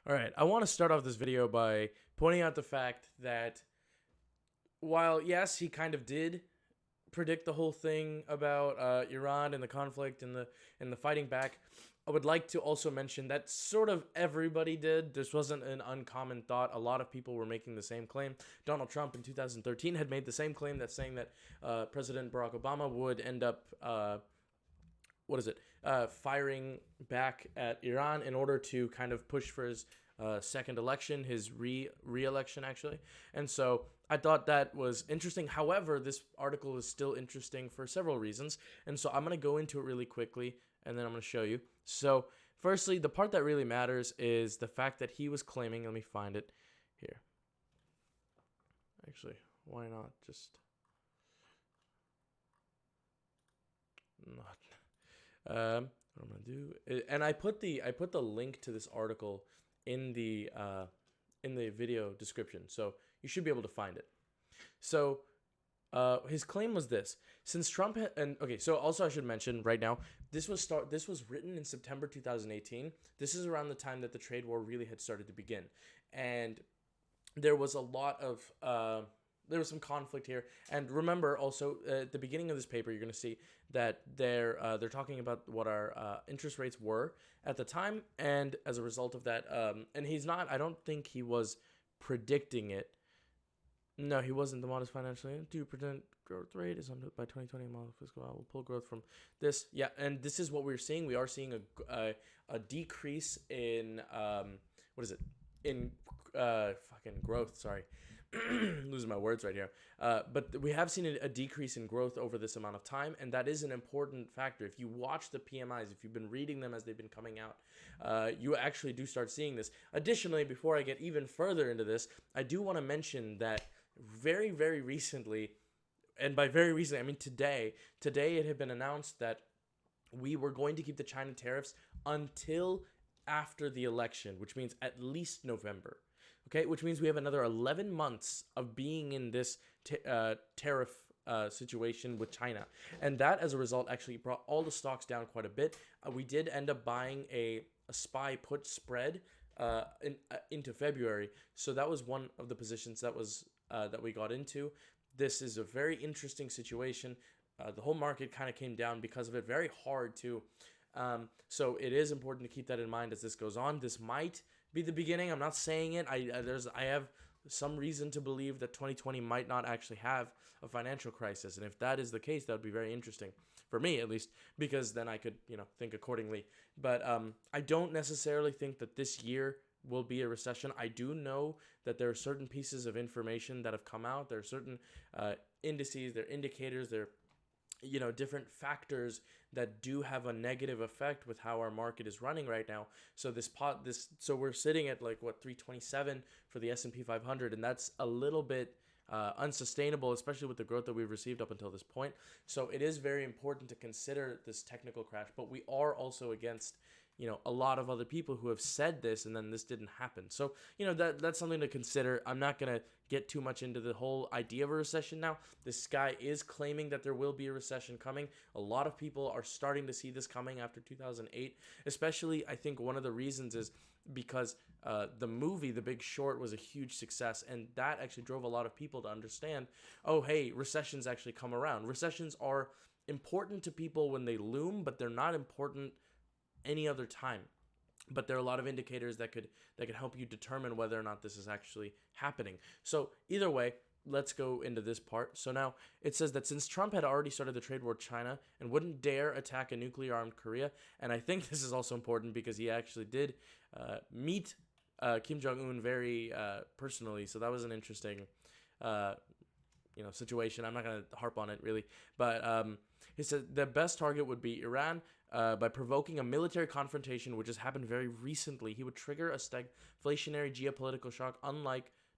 All right, I want to start off this video by pointing out the fact that while, yes, he kind of did predict the whole thing about Iran and the conflict and the fighting back, I would like to also mention that sort of everybody did. This wasn't an uncommon thought. A lot of people were making the same claim. Donald Trump in 2013 had made the same claim, that saying that President Barack Obama would end up firing back at Iran in order to kind of push for his second election, his re-election actually. And so I thought that was interesting. However, this article is still interesting for several reasons. And so I'm going to go into it really quickly and then I'm going to show you. So firstly, the part that really matters is the fact that he was claiming, let me find it here. Actually, why not just not what I'm gonna do, and I put the link to this article in the video description, so you should be able to find it. So his claim was this: since Trump so also I should mention right now, this was written in September 2018. This is around the time that the trade war really had started to begin, and there was a lot of there was some conflict here. And remember also at the beginning of this paper, you're going to see that they're talking about what our interest rates were at the time, and as a result of that, and he's not. I don't think he was predicting it. No, he wasn't. The modest financial 2% growth rate is under by 2020. Model fiscal will pull growth from this. Yeah, and this is what we're seeing. We are seeing a decrease in what is it? In fucking growth. Sorry. Losing my words right here. But we have seen a decrease in growth over this amount of time, and that is an important factor. If you watch the PMIs, if you've been reading them as they've been coming out, you actually do start seeing this. Additionally, before I get even further into this, I do want to mention that very, very recently, and by very recently, I mean today it had been announced that we were going to keep the China tariffs until after the election, which means at least November. Okay, which means we have another 11 months of being in this tariff situation with China. And that, as a result, actually brought all the stocks down quite a bit. We did end up buying a SPY put spread into February. So that was one of the positions that we got into. This is a very interesting situation. The whole market kind of came down because of it. Very hard too. So it is important to keep that in mind as this goes on. This might be the beginning. I'm not saying it. I have some reason to believe that 2020 might not actually have a financial crisis, and if that is the case, that would be very interesting for me, at least, because then I could think accordingly. But I don't necessarily think that this year will be a recession. I do know that there are certain pieces of information that have come out. There are certain indices, there are indicators, there are different factors that do have a negative effect with how our market is running right now. So so we're sitting at 327 for the S&P 500, and that's a little bit unsustainable, especially with the growth that we've received up until this point. So it is very important to consider this technical crash, but we are also against a lot of other people who have said this, and then this didn't happen. So, that's something to consider. I'm not going to get too much into the whole idea of a recession now. This guy is claiming that there will be a recession coming. A lot of people are starting to see this coming after 2008. Especially, I think one of the reasons is because the movie The Big Short was a huge success, and that actually drove a lot of people to understand, oh, hey, recessions actually come around. Recessions are important to people when they loom, but they're not important any other time. But there are a lot of indicators that could help you determine whether or not this is actually happening. So either way, let's go into this part. So now it says that since Trump had already started the trade war with China and wouldn't dare attack a nuclear-armed Korea, and I think this is also important because he actually did meet Kim Jong-un very personally, so that was an interesting situation. I'm not going to harp on it really, but he said the best target would be Iran. By provoking a military confrontation, which has happened very recently, he would trigger a stagflationary geopolitical shock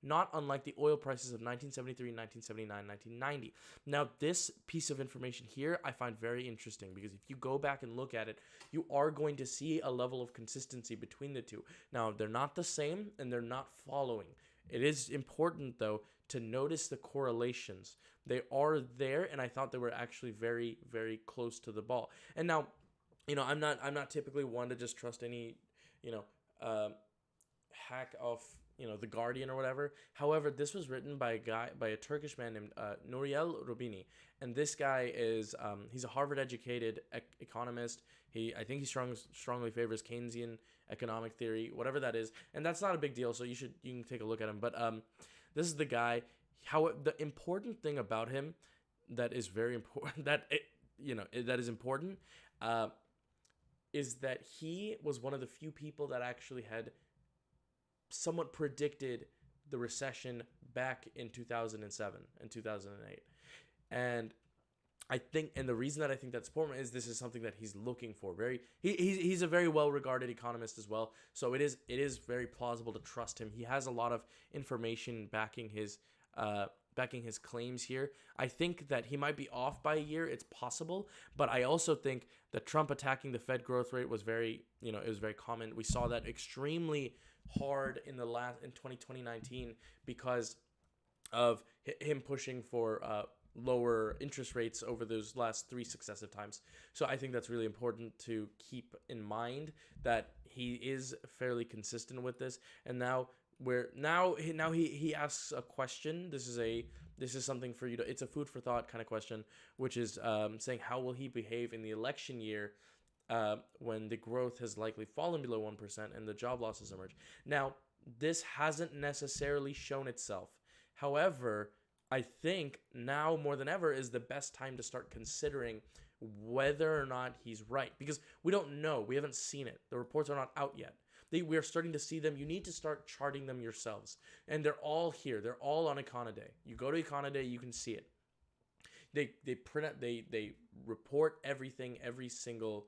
not unlike the oil prices of 1973, 1979, 1990. Now, this piece of information here I find very interesting because if you go back and look at it, you are going to see a level of consistency between the two. Now, they're not the same and they're not following. It is important, though, to notice the correlations. They are there, and I thought they were actually very, very close to the ball. And now, I'm not typically one to just trust any, hack of the Guardian or whatever. However, this was written by a Turkish man named Nouriel Roubini, and this guy is he's a Harvard educated economist. I think he strongly favors Keynesian economic theory, whatever that is, and that's not a big deal. So you can take a look at him. But this is the guy. How the important thing about him that is very important that is important is that he was one of the few people that actually had somewhat predicted the recession back in 2007 and 2008. And the reason that I think that's important is this is something that he's looking for. He's a very well regarded economist as well, so it is very plausible to trust him. He has a lot of information backing his claims here. I think that he might be off by a year. It's possible, but I also think that Trump attacking the Fed growth rate was very it was very common. We saw that extremely hard in 2019 because of him pushing for lower interest rates over those last 3 successive times. So I think that's really important to keep in mind that he is fairly consistent with this. And now he asks a question. This is something for you to. It's a food for thought kind of question, which is saying how will he behave in the election year when the growth has likely fallen below 1% and the job losses emerge. Now, this hasn't necessarily shown itself. However, I think now more than ever is the best time to start considering whether or not he's right, because we don't know. We haven't seen it. The reports are not out yet. We are starting to see them. You need to start charting them yourselves. And they're all here. They're all on Econoday. You go to Econoday, you can see it. They print out, they report everything every single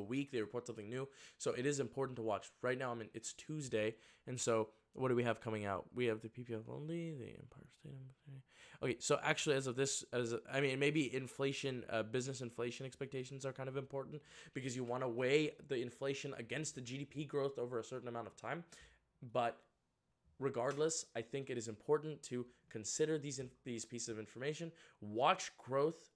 week. They report something new. So it is important to watch. Right now, it's Tuesday, and so what do we have coming out? We have the PPF only, the Empire State. Okay, so actually, maybe inflation, business inflation expectations are kind of important because you want to weigh the inflation against the GDP growth over a certain amount of time. But regardless, I think it is important to consider these pieces of information. Watch growth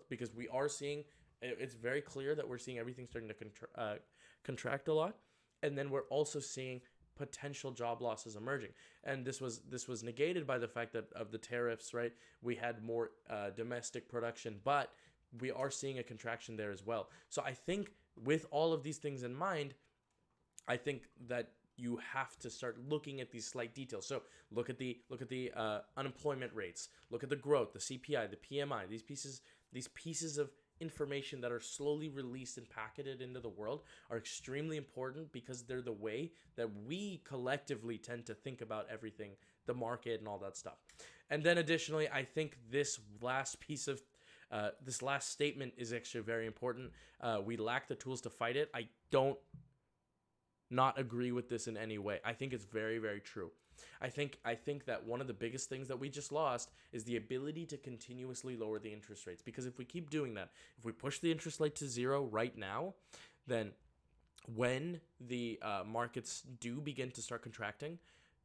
because we are seeing. It's very clear that we're seeing everything starting to contract a lot, and then we're also seeing potential job losses emerging, and this was negated by the fact that of the tariffs, right? We had more domestic production, but we are seeing a contraction there as well. So I think with all of these things in mind, I think that you have to start looking at these slight details. So look at the unemployment rates, look at the growth, the CPI, the PMI, these pieces of information that are slowly released and packaged into the world are extremely important because they're the way that we collectively tend to think about everything, the market and all that stuff. And then additionally, I think this last statement is actually very important. We lack the tools to fight it. I don't not agree with this in any way. I think it's very, very true. I think that one of the biggest things that we just lost is the ability to continuously lower the interest rates. Because if we keep doing that, if we push the interest rate to zero right now, then when the markets do begin to start contracting,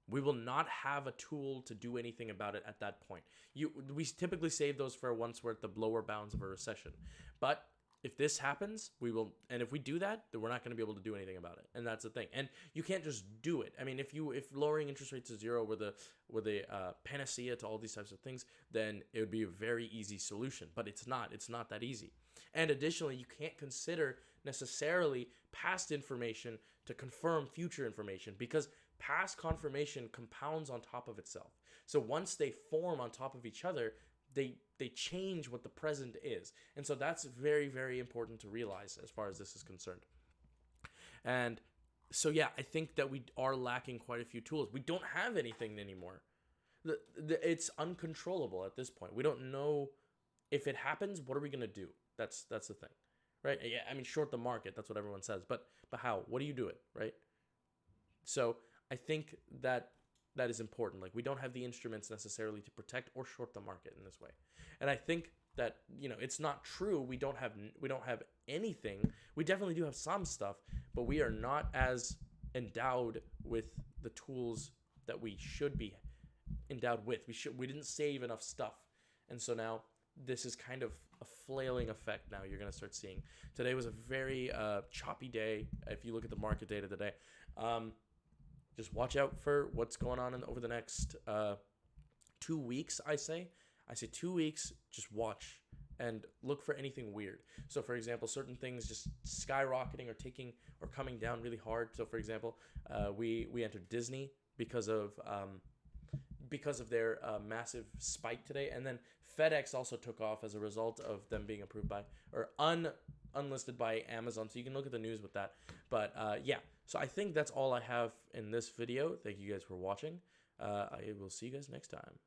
we will not have a tool to do anything about it at that point. We typically save those for once we're at the lower bounds of a recession. But if this happens, we will, and if we do that, then we're not going to be able to do anything about it, and that's the thing. And you can't just do it. I mean, if lowering interest rates to zero were the panacea to all these types of things, then it would be a very easy solution. But it's not. It's not that easy. And additionally, you can't consider necessarily past information to confirm future information because past confirmation compounds on top of itself. So once they form on top of each other, they change what the present is. And so that's very, very important to realize as far as this is concerned. And so, yeah, I think that we are lacking quite a few tools. We don't have anything anymore. It's uncontrollable at this point. We don't know if it happens, what are we going to do? That's the thing, right? Yeah, I mean, short the market. That's what everyone says. But how? What do you do it, right? So I think that is important. Like, we don't have the instruments necessarily to protect or short the market in this way. And I think that, it's not true. We don't have anything. We definitely do have some stuff, but we are not as endowed with the tools that we should be endowed with. We didn't save enough stuff. And so now this is kind of a flailing effect now you're going to start seeing. Today was a very choppy day if you look at the market data today. just watch out for what's going on over the next 2 weeks. I say 2 weeks. Just watch and look for anything weird. So, for example, certain things just skyrocketing or coming down really hard. So, for example, we entered Disney because of their massive spike today, and then FedEx also took off as a result of them being approved by or unlisted by Amazon. So you can look at the news with that. But yeah, so I think that's all I have in this video. Thank you guys for watching. I will see you guys next time.